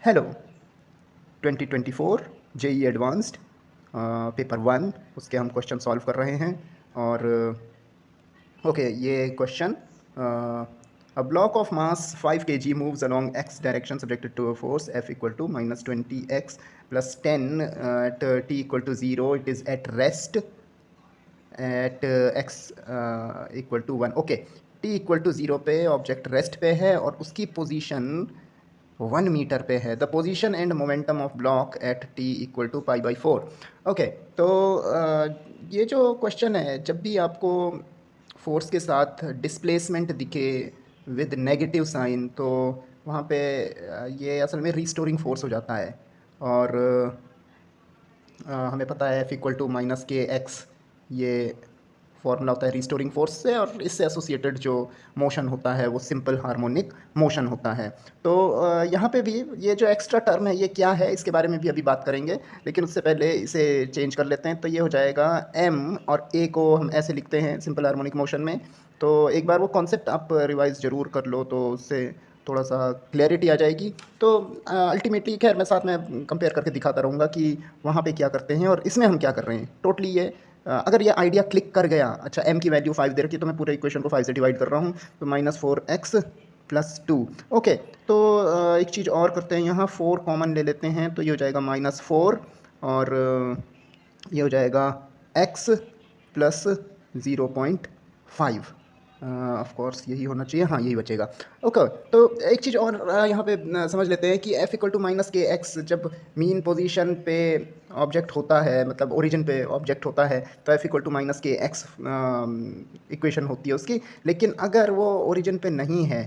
Hello 2024 JEE advanced paper 1 उसके हम question solve कर रहे हैं। और ओके ये question a block of mass 5 kg moves along x direction subjected to a force f equal to -20x plus 10 at t equal to 0 it is at rest at x equal to 1। Okay t equal to 0 पे object rest पे है और उसकी position 1 metre पे है। The position and momentum of block at t equal to π/4। Okay तो ये जो क्वेश्चन है, जब भी आपको फोर्स के साथ डिस्प्लेसमेंट दिखे विद नेगेटिव साइन तो वहाँ पे ये असल में रिस्टोरिंग फोर्स हो जाता है। और हमें पता है F इक्वल टू -kx ये फॉर्मूला होता है रिस्टोरिंग फोर्स से, और इससे एसोसिएटेड जो मोशन होता है वो सिंपल हार्मोनिक मोशन होता है। तो यहाँ पे भी ये जो एक्स्ट्रा टर्म है ये क्या है, इसके बारे में भी अभी बात करेंगे, लेकिन उससे पहले इसे चेंज कर लेते हैं। तो ये हो जाएगा m और a को हम ऐसे लिखते हैं सिंपल हार्मोनिक मोशन में। तो एक बार वो कॉन्सेप्ट आप रिवाइज ज़रूर कर लो तो उससे थोड़ा सा क्लैरिटी आ जाएगी। तो अल्टीमेटली खैर मैं साथ में कंपेयर करके दिखाता रहूँगा कि वहाँ पे क्या करते हैं और इसमें हम क्या कर रहे हैं। टोटली ये अगर ये आइडिया क्लिक कर गया, अच्छा m की वैल्यू 5 दे रखी है तो मैं पूरे इक्वेशन को 5 से डिवाइड कर रहा हूँ, तो -4x प्लस 2। ओके तो एक चीज़ और करते हैं, यहाँ 4 कॉमन ले लेते हैं तो ये हो जाएगा -4 और ये हो जाएगा x प्लस 0.5। ऑफ कोर्स यही होना चाहिए, हाँ यही बचेगा। ओके तो एक चीज़ और यहाँ पे समझ लेते हैं कि f इक्वल टू -kx जब मीन पोजीशन पे ऑब्जेक्ट होता है, मतलब ओरिजिन पे ऑब्जेक्ट होता है, तो f equal to -kx equation होती है उसकी। लेकिन अगर वो ओरिजिन पे नहीं है,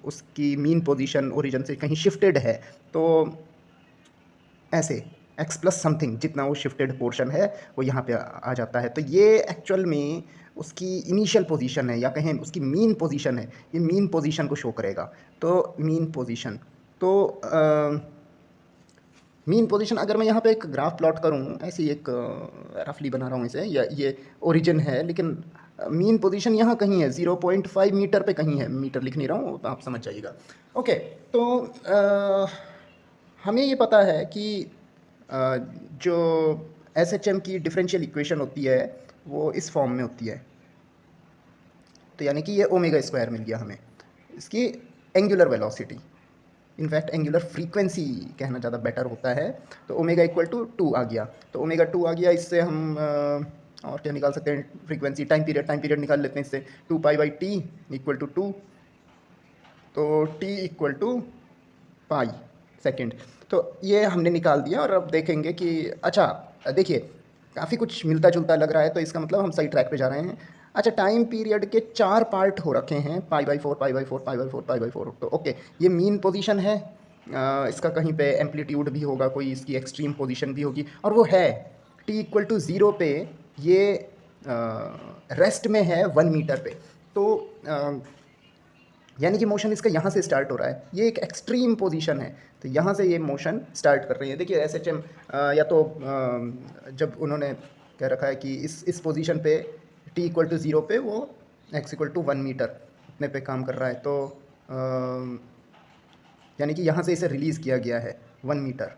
उसकी मीन पोजीशन ओरिजिन से कहीं शिफ्टेड है, तो ऐसे x प्लस समथिंग जितना वो शिफ्टेड पोर्शन है वो यहाँ पे आ जाता है। तो ये एक्चुअल में उसकी इनिशियल पोजीशन है, या कहें उसकी मीन पोजीशन है। ये मीन पोजीशन को शो करेगा। तो मीन पोजीशन, तो मीन पोजीशन अगर मैं यहाँ पे एक ग्राफ प्लॉट करूँ, ऐसी एक रफली बना रहा हूँ इसे, या ये ओरिजिन है लेकिन मीन पोजीशन यहाँ कहीं है, 0.5 मीटर पे कहीं है। मीटर लिख नहीं रहा हूँ, आप समझ जाइएगा। ओके तो हमें ये पता है कि जो SHM की डिफरेंशियल इक्वेशन होती है वो इस फॉर्म में होती है। तो यानी कि ये ओमेगा स्क्वायर मिल गया हमें, इसकी angular velocity, in fact angular frequency कहना ज़्यादा बेटर होता है। तो ओमेगा इक्वल टू 2 आ गया, तो ओमेगा 2 आ गया। इससे हम और क्या निकाल सकते हैं, फ्रीक्वेंसी, टाइम पीरियड निकाल लेते हैं इससे। 2π/t इक्वल टू 2, तो t equal to pi second. तो ये हमने निकाल दिया और अब देखेंगे कि अच्छा देखिए काफ़ी कुछ मिलता जुलता लग रहा है, तो इसका मतलब हम सही ट्रैक पे जा रहे हैं। अच्छा टाइम पीरियड के 4 पार्ट हो रखे हैं, π/4 π/4 π/4 π/4। तो ओके ये मीन पोजीशन है, इसका कहीं पे एम्पलीट्यूड भी होगा, कोई इसकी एक्सट्रीम पोजीशन भी होगी, और वो है t इक्वल टू 0 पे ये रेस्ट में है 1 मीटर पे। तो यानी कि मोशन इसका यहाँ से स्टार्ट हो रहा है, ये एक एक्सट्रीम पोजीशन है, तो यहाँ से ये मोशन स्टार्ट कर रही है। देखिए SHM या तो जब उन्होंने कह रखा है कि इस पोजीशन पे t इक्वल टू 0 पे वो x इक्वल टू 1 मीटर इतने पे काम कर रहा है, तो यानी कि यहाँ से इसे रिलीज़ किया गया है 1 मीटर।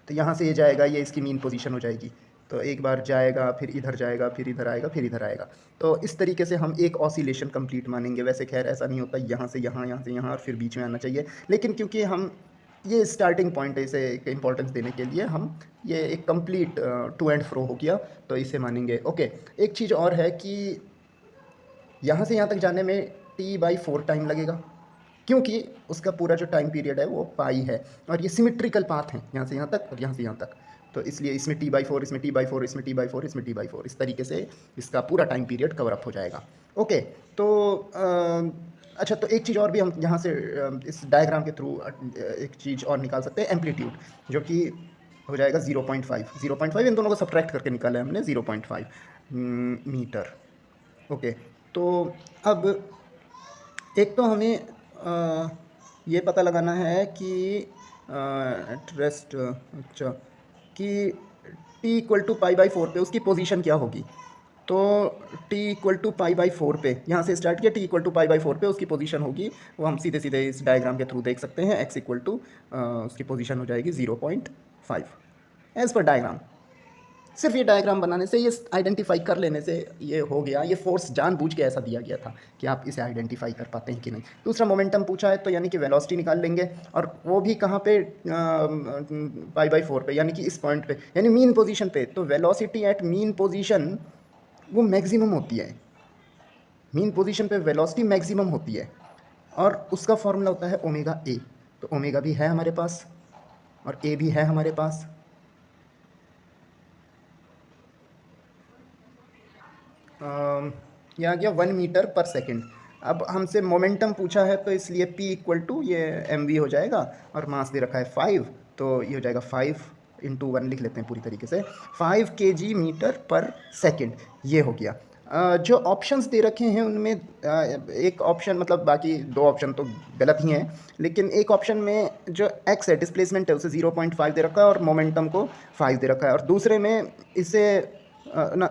तो यहाँ से ये जाएगा, ये इसकी मीन पोजीशन हो जाएगी। तो एक बार जाएगा, फिर इधर जाएगा, फिर इधर आएगा, फिर इधर आएगा। तो इस तरीके से हम एक ऑसिलेशन कंप्लीट मानेंगे। वैसे खैर ऐसा नहीं होता, यहाँ से यहाँ, यहाँ से यहाँ और फिर बीच में आना चाहिए, लेकिन क्योंकि हम ये स्टार्टिंग पॉइंट है, इसे एक इम्पॉर्टेंस देने के लिए हम ये एक कंप्लीट टू एंड फ्रो हो गया, तो इसे मानेंगे। ओके एक चीज़ और है कि यहाँ से यहाँ तक जाने में t/4 टाइम लगेगा, क्योंकि उसका पूरा जो टाइम पीरियड है वो पाई है, और ये सिमिट्रिकल पाथ है यहाँ से यहाँ तक और यहाँ से यहाँ तक। तो इसलिए इसमें t/4, इसमें t/4, इसमें t/4, इसमें t/4, इस तरीके से इसका पूरा टाइम पीरियड कवर अप हो जाएगा। ओके तो अच्छा तो एक चीज़ और भी हम यहाँ से इस डायग्राम के थ्रू एक चीज़ और निकाल सकते हैं, एम्पलीट्यूड, जो कि हो जाएगा 0.5 इन दोनों को सब्ट्रैक्ट करके निकाला है हमने, 0.5 मीटर। ओके तो अब एक तो हमें ये पता लगाना है कि एट रेस्ट, अच्छा कि t इक्वल टू π/4 पे उसकी पोजीशन क्या होगी। तो t equal to pi by 4 पे यहाँ से स्टार्ट किया, t equal to pi by 4 पे उसकी पोजीशन होगी, वो हम सीधे सीधे इस डायग्राम के थ्रू देख सकते हैं। x इक्वल टू उसकी पोजीशन हो जाएगी 0.5 एज पर डायग्राम। सिर्फ ये डायग्राम बनाने से, ये आइडेंटिफाई कर लेने से ये हो गया। ये फोर्स जानबूझ के ऐसा दिया गया था कि आप इसे आइडेंटिफाई कर पाते हैं कि नहीं। दूसरा मोमेंटम पूछा है, तो यानी कि वेलोसिटी निकाल लेंगे, और वो भी कहाँ पे, पाई बाई 4 पे, यानी कि इस पॉइंट पे, यानी मीन पोजीशन पे। तो वेलोसिटी एट मीन पोजीशन वो मैक्सिमम होती है। मीन पोजीशन पे वेलोसिटी मैक्सिमम होती है, और उसका फॉर्मूला होता है ओमेगा ए। तो ओमेगा भी है हमारे पास और ए भी है हमारे पास। ये आ गया 1 मीटर पर सेकंड। अब हमसे मोमेंटम पूछा है, तो इसलिए p इक्वल टू ये mv हो जाएगा, और मास दे रखा है 5, तो ये हो जाएगा 5 इंटू 1 लिख लेते हैं पूरी तरीके से, 5 kg मीटर पर सेकंड। ये हो गया। जो ऑप्शंस दे रखे हैं उनमें एक ऑप्शन, मतलब बाकी दो ऑप्शन तो गलत ही हैं, लेकिन एक ऑप्शन में जो x है, डिस्प्लेसमेंट है, उसे 0.5 दे रखा है और मोमेंटम को 5 दे रखा है, और दूसरे में इसे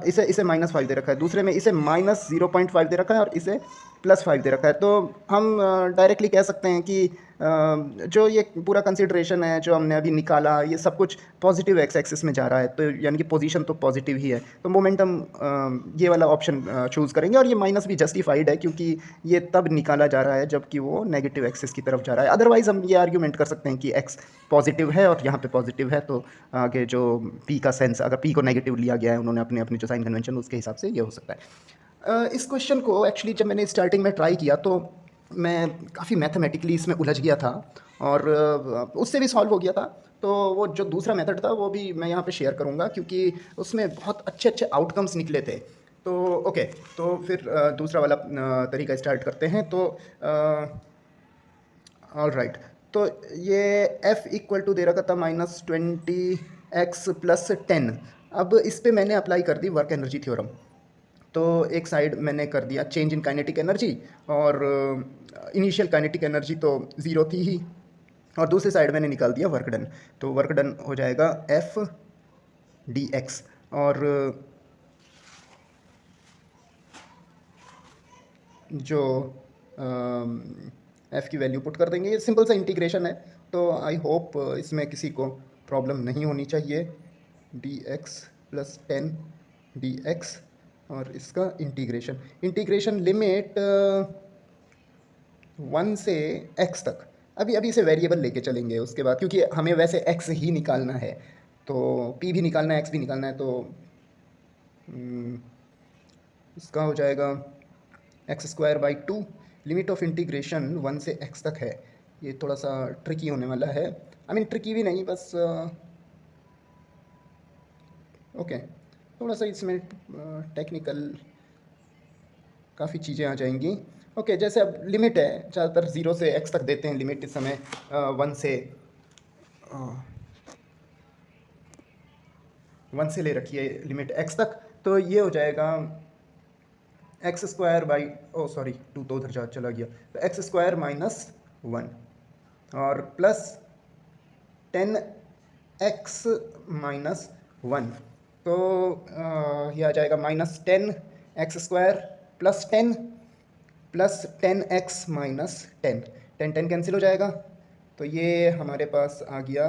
इसे -5 दे रखा है, दूसरे में इसे -0.5 दे रखा है और इसे +5 दे रखा है। तो हम डायरेक्टली कह सकते हैं कि जो ये पूरा कंसिडरेशन है जो हमने अभी निकाला, ये सब कुछ पॉजिटिव एक्स एक्सिस में जा रहा है, तो यानी कि पोजीशन तो पॉजिटिव ही है, तो मोमेंटम ये वाला ऑप्शन चूज़ करेंगे। और ये माइनस भी जस्टिफाइड है, क्योंकि ये तब निकाला जा रहा है जबकि वो नेगेटिव एक्सिस की तरफ जा रहा है। अदरवाइज़ हम ये आर्ग्यूमेंट कर सकते हैं कि एक्स पॉजिटिव है और यहाँ पे पॉजिटिव है, तो आगे जो पी का सेंस, अगर पी को नेगेटिव लिया गया है उन्होंने अपने अपने जो साइन कन्वेंशन, उसके हिसाब से ये हो सकता है। इस क्वेश्चन को एक्चुअली जब मैंने स्टार्टिंग में ट्राई किया तो मैं काफ़ी मैथमेटिकली इसमें उलझ गया था, और उससे भी सॉल्व हो गया था। तो वो जो दूसरा मेथड था वो भी मैं यहाँ पे शेयर करूँगा, क्योंकि उसमें बहुत अच्छे अच्छे आउटकम्स निकले थे। तो ओके, तो फिर दूसरा वाला तरीका स्टार्ट करते हैं। तो ऑल राइट, तो ये f इक्वल टू दे रखा था -20x + 10। अब इस पे मैंने अप्लाई कर दी वर्क एनर्जी थ्योरम। तो एक साइड मैंने कर दिया चेंज इन काइनेटिक एनर्जी, और इनिशियल काइनेटिक एनर्जी तो ज़ीरो थी ही, और दूसरी साइड मैंने निकाल दिया वर्क डन। तो वर्क डन हो जाएगा f dx, और जो f की वैल्यू पुट कर देंगे। ये सिंपल सा इंटीग्रेशन है, तो आई होप इसमें किसी को प्रॉब्लम नहीं होनी चाहिए। dx + 10 dx, और इसका इंटीग्रेशन लिमिट 1 से x तक। अभी इसे वेरिएबल लेके चलेंगे उसके बाद, क्योंकि हमें वैसे x ही निकालना है, तो p भी निकालना है, x भी निकालना है। तो इसका हो जाएगा x²/2। लिमिट ऑफ इंटीग्रेशन 1 से x तक है। ये थोड़ा सा ट्रिकी होने वाला है, आई मीन ट्रिकी भी नहीं, बस ओके, थोड़ा सा इसमें टेक्निकल काफ़ी चीज़ें आ जाएंगी। ओके, जैसे अब लिमिट है, ज़्यादातर 0 से x तक देते हैं लिमिट, इस समय 1 से ले रखी है लिमिट x तक। तो ये हो जाएगा x² तो उधर चला गया, तो x² - 1 और प्लस 10x - 1। तो ये आ जाएगा -10x² + 10 + 10x - 10। 10 कैंसिल हो जाएगा, तो ये हमारे पास आ गया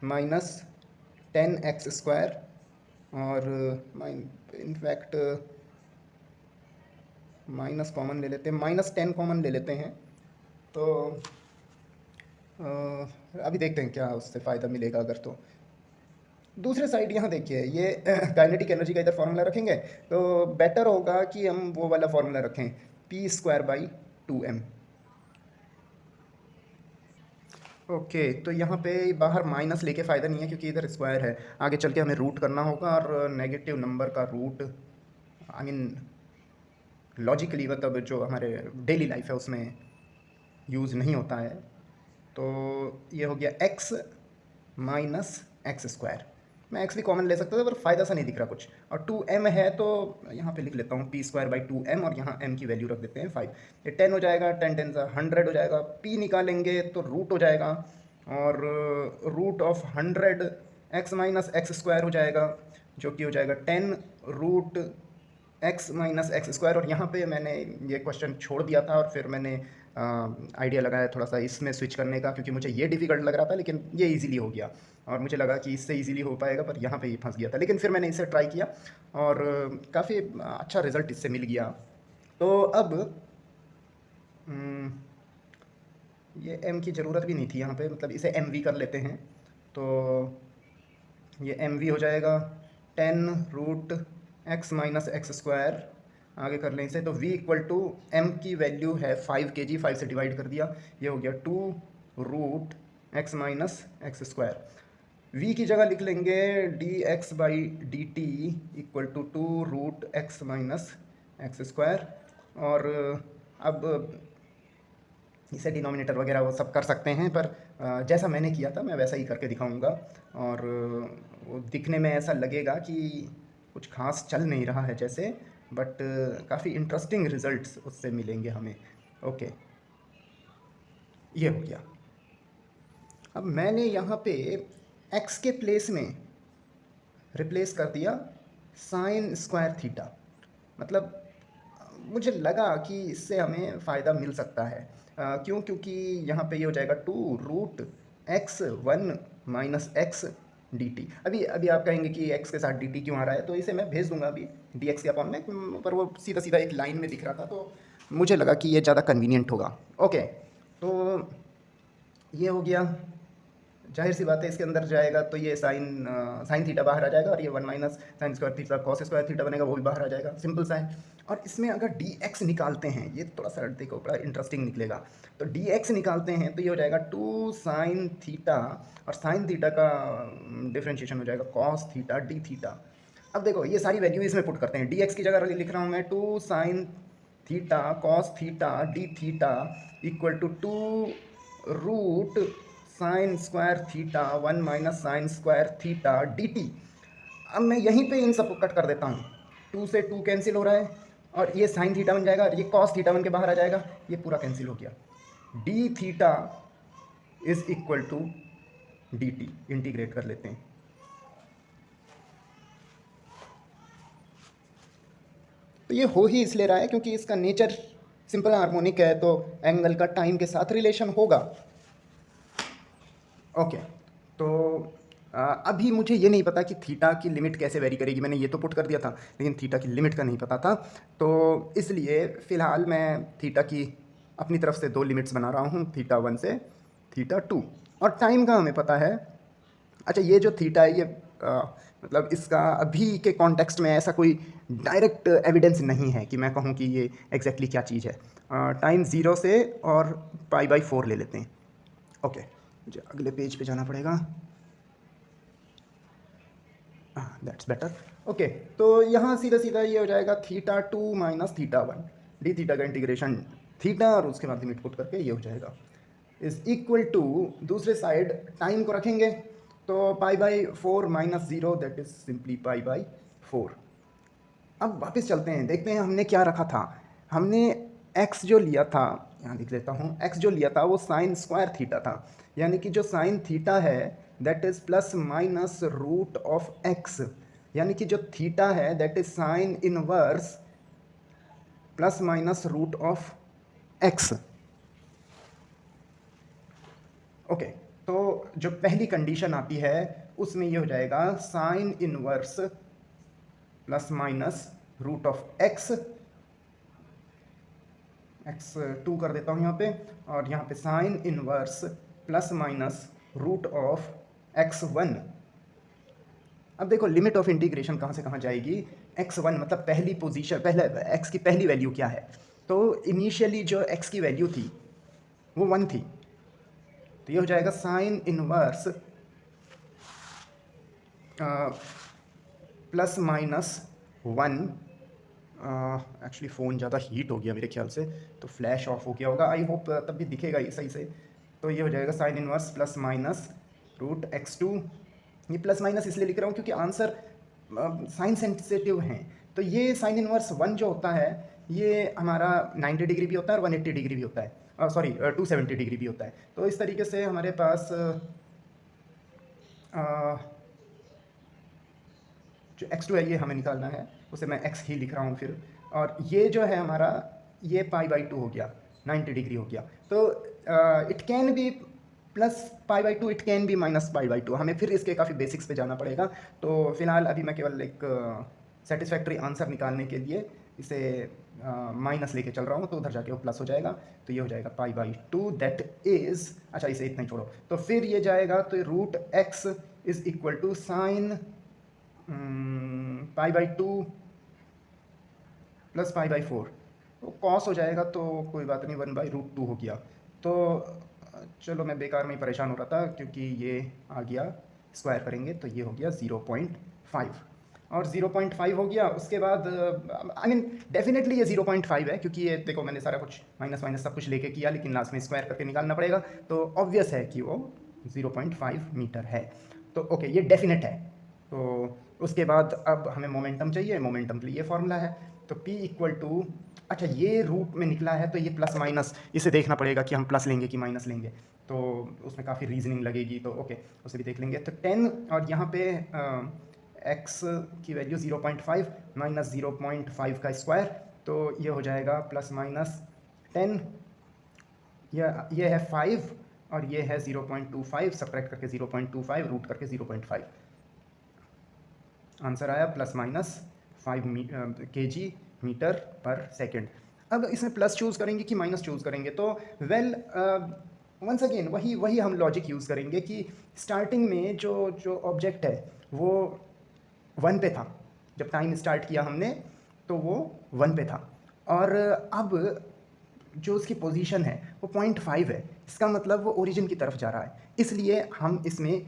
-10x², और इनफैक्ट माइनस कॉमन ले लेते हैं, -10 कॉमन ले लेते हैं। तो अभी देखते हैं क्या उससे फ़ायदा मिलेगा अगर। तो दूसरे साइड यहाँ देखिए, ये काइनेटिक एनर्जी का इधर फार्मूला रखेंगे, तो बेटर होगा कि हम वो वाला फार्मूला रखें, p²/2m। ओके, तो यहाँ पे बाहर माइनस लेके फ़ायदा नहीं है, क्योंकि इधर स्क्वायर है। आगे चल के हमें रूट करना होगा, और नेगेटिव नंबर का रूट, आई मीन लॉजिकली, मतलब जो हमारे डेली लाइफ है उसमें यूज़ नहीं होता है। तो ये हो गया x - x²। मैं x भी कॉमन ले सकता था, पर फ़ायदा सा नहीं दिख रहा कुछ। और 2m है, तो यहाँ पे लिख लेता हूँ p²/2m, और यहाँ m की वैल्यू रख देते हैं 5। ये 10 हो जाएगा, 10 10 100 हो जाएगा। p निकालेंगे तो रूट हो जाएगा, और रूट ऑफ 100 x - x² हो जाएगा। जो कि हो जाएगा 10 root x minus x square. और यहाँ पे मैंने ये क्वेश्चन छोड़ दिया था और फिर मैंने आइडिया लगाया थोड़ा सा इसमें स्विच करने का, क्योंकि मुझे ये डिफ़िकल्ट लग रहा था लेकिन ये इजीली हो गया और मुझे लगा कि इससे इजीली हो पाएगा, पर यहाँ पे ही फंस गया था। लेकिन फिर मैंने इसे ट्राई किया और काफ़ी अच्छा रिजल्ट इससे मिल गया। तो अब ये m की ज़रूरत भी नहीं थी यहाँ पे, मतलब इसे mv कर लेते हैं। तो ये mv हो जाएगा 10 root x minus x square. आगे कर लें इसे, तो v इक्वल टू m की वैल्यू है 5 kg, 5 से डिवाइड कर दिया, ये हो गया 2 root x minus x square. v की जगह लिख लेंगे d x by d t equal to 2 root x minus x square. और अब इसे डिनोमिनेटर वगैरह वो सब कर सकते हैं, पर जैसा मैंने किया था मैं वैसा ही करके दिखाऊंगा। और वो दिखने में ऐसा लगेगा कि कुछ खास चल नहीं रहा है जैसे, बट काफ़ी इंटरेस्टिंग रिजल्ट्स उससे मिलेंगे हमें। ओके, ये हो गया। अब मैंने यहाँ पे x के प्लेस में रिप्लेस कर दिया साइन स्क्वायर थीटा। मतलब मुझे लगा कि इससे हमें फ़ायदा मिल सकता है। क्यों? क्योंकि यहाँ पे ये हो जाएगा 2 root x 1 minus x d t. अभी अभी आप कहेंगे कि x के साथ डी टी क्यों आ रहा है, तो इसे मैं भेज दूंगा अभी डी एक्स के अपॉन में, पर वो सीधा सीधा एक लाइन में दिख रहा था, तो मुझे लगा कि ये ज़्यादा कन्वीनियंट होगा। ओके, तो ये हो गया। जाहिर सी बात है इसके अंदर जाएगा तो ये साइन थीटा बाहर आ जाएगा और ये 1 minus sine square theta cos square theta बनेगा, वो भी बाहर आ जाएगा, सिंपल सा है। और इसमें अगर डी एक्स निकालते हैं, ये थोड़ा सा देखो बड़ा इंटरेस्टिंग निकलेगा। तो डी एक्स निकालते हैं तो ये हो जाएगा 2 साइन थीटा, और साइन थीटा का डिफ्रेंशिएशन हो जाएगा कॉस थीटा डी थीटा। अब देखो ये सारी वैल्यू इसमें पुट करते हैं, डी एक्स की जगह लिख रहा हूँ मैं 2 sine theta cos theta d theta equal to 2 root sine square theta 1 minus sine square theta d t. अब मैं यहीं पे इन सबको कट कर देता हूँ, 2 से 2 कैंसिल हो रहा है और ये साइन थीटा बन जाएगा और ये कॉस थीटा बन के बाहर आ जाएगा, ये पूरा कैंसिल हो गया। D theta is equal to d t, integrate कर लेते हैं। तो ये हो ही इसलिए रहा है क्योंकि इसका नेचर सिंपल हार्मोनिक है, तो एंगल का टाइम के साथ रिलेशन होगा। ओके, तो अभी मुझे ये नहीं पता कि थीटा की लिमिट कैसे वेरी करेगी। मैंने ये तो पुट कर दिया था, लेकिन थीटा की लिमिट का नहीं पता था, तो इसलिए फ़िलहाल मैं थीटा की अपनी तरफ से 2 लिमिट्स बना रहा हूँ, थीटा 1 से थीटा 2। और टाइम का हमें पता है। अच्छा, ये जो थीटा है ये मतलब इसका अभी के कॉन्टेक्स्ट में ऐसा कोई डायरेक्ट एविडेंस नहीं है कि मैं कहूँ कि ये एग्जैक्टली क्या चीज़ है। टाइम 0 से और π/4 ले लेते हैं। ओके, मुझे अगले पेज पे जाना पड़ेगा। That's better. ओके, तो यहाँ सीधा सीधा ये हो जाएगा theta 2 minus theta 1, D theta का इंटीग्रेशन थीटा और उसके बाद लिमिट पुट करके ये हो जाएगा इज इक्वल टू, दूसरे साइड टाइम को रखेंगे तो π/4 माइनस 0, दैट इज सिंपली π/4। अब वापस चलते हैं, देखते हैं हमने क्या रखा था। हमने x जो लिया था, यहाँ लिख लेता हूँ, x जो लिया था वो साइन स्क्वायर थीटा था, यानी कि जो साइन थीटा है that is plus minus root of x, यानी कि जो थीटा है that is sine inverse plus minus root of x। Okay, तो जो पहली कंडीशन आती है उसमें ये हो जाएगा sine inverse plus minus root of x, x2 कर देता हूँ यहाँ पे, और यहाँ पे sine inverse plus minus root of x1। अब देखो लिमिट ऑफ इंटीग्रेशन कहाँ से कहाँ जाएगी, x1 मतलब पहली पोजीशन, पहले x की पहली वैल्यू क्या है, तो इनिशियली जो x की वैल्यू थी वो 1 थी, तो ये हो जाएगा sine inverse plus minus 1। Actually phone ज़्यादा हीट हो गया मेरे ख्याल से, तो फ्लैश ऑफ हो गया होगा, आई होप तब भी दिखेगा ये सही से। तो ये हो जाएगा sine inverse plus minus root x2। ये प्लस माइनस इसलिए लिख रहा हूँ क्योंकि आंसर साइन सेंसिटिव हैं, तो ये साइन इनवर्स 1 जो होता है ये हमारा 90 डिग्री भी होता है और 180 डिग्री भी होता है, सॉरी 270 डिग्री भी होता है। तो इस तरीके से हमारे पास जो x2 है ये हमें निकालना है, उसे मैं x ही लिख रहा हूँ फिर। और ये जो है हमारा ये π/2 हो गया, 90 डिग्री हो गया। तो it can be plus π/2, it can be minus π/2। हमें फिर इसके काफ़ी बेसिक्स पे जाना पड़ेगा। तो फिलहाल अभी मैं केवल एक सेटिस्फैक्ट्री आंसर निकालने के लिए इसे माइनस लेके चल रहा हूँ, तो उधर जाके वो प्लस हो जाएगा। तो ये हो जाएगा π/2 दैट इज़, अच्छा इसे इतना ही छोड़ो, तो फिर ये जाएगा तो root x is equal to sine π/2 plus π/4, तो कॉस हो जाएगा, तो कोई बात नहीं, 1/√2 हो गया। तो चलो मैं बेकार में ही परेशान हो रहा था, क्योंकि ये आ गया स्क्वायर करेंगे तो ये हो गया 0.5, और 0.5 हो गया। उसके बाद आई मीन डेफिनेटली ये 0.5 है, क्योंकि ये देखो मैंने सारा कुछ माइनस माइनस सब कुछ लेके किया, लेकिन लास्ट में स्क्वायर करके निकालना पड़ेगा, तो ऑब्वियस है कि वो 0.5 मीटर है। तो ओके, ये डेफिनेट है। तो उसके बाद अब हमें मोमेंटम चाहिए, मोमेंटम के लिए ये फॉर्मूला है, तो P इक्वल टू, अच्छा ये रूट में निकला है तो ये प्लस माइनस, इसे देखना पड़ेगा कि हम प्लस लेंगे कि माइनस लेंगे, तो उसमें काफ़ी रीजनिंग लगेगी, तो ओके उसे भी देख लेंगे। तो 10 और यहाँ पे x की वैल्यू 0.5 माइनस 0.5 का स्क्वायर, तो ये हो जाएगा प्लस माइनस 10, ये है 5 और ये है 0.25, सब्ट्रैक्ट करके 0.25, रूट करके 0.5, आंसर आया प्लस माइनस 5 kg मीटर पर सेकेंड। अब इसमें प्लस चूज़ करेंगे कि माइनस चूज़ करेंगे, तो वेल वंस अगेन वही हम लॉजिक यूज़ करेंगे कि स्टार्टिंग में जो ऑब्जेक्ट है वो 1 पे था, जब टाइम स्टार्ट किया हमने तो वो 1 पे था, और अब जो उसकी पोजीशन है वो 0.5 है, इसका मतलब वो ओरिजिन की तरफ जा रहा है, इसलिए हम इसमें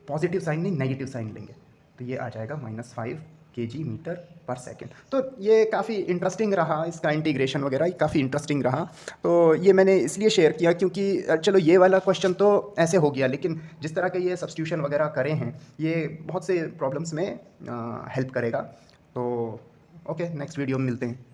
पॉजिटिव साइन नहीं नेगेटिव साइन लेंगे, तो ये आ जाएगा -5 kg मीटर पर सेकेंड। तो ये काफ़ी इंटरेस्टिंग रहा, इसका इंटीग्रेशन वगैरह काफ़ी इंटरेस्टिंग रहा, तो ये मैंने इसलिए शेयर किया क्योंकि चलो ये वाला क्वेश्चन तो ऐसे हो गया, लेकिन जिस तरह के ये सब्स्टिट्यूशन वगैरह करे हैं ये बहुत से प्रॉब्लम्स में हेल्प करेगा। तो ओके, नेक्स्ट वीडियो में मिलते हैं।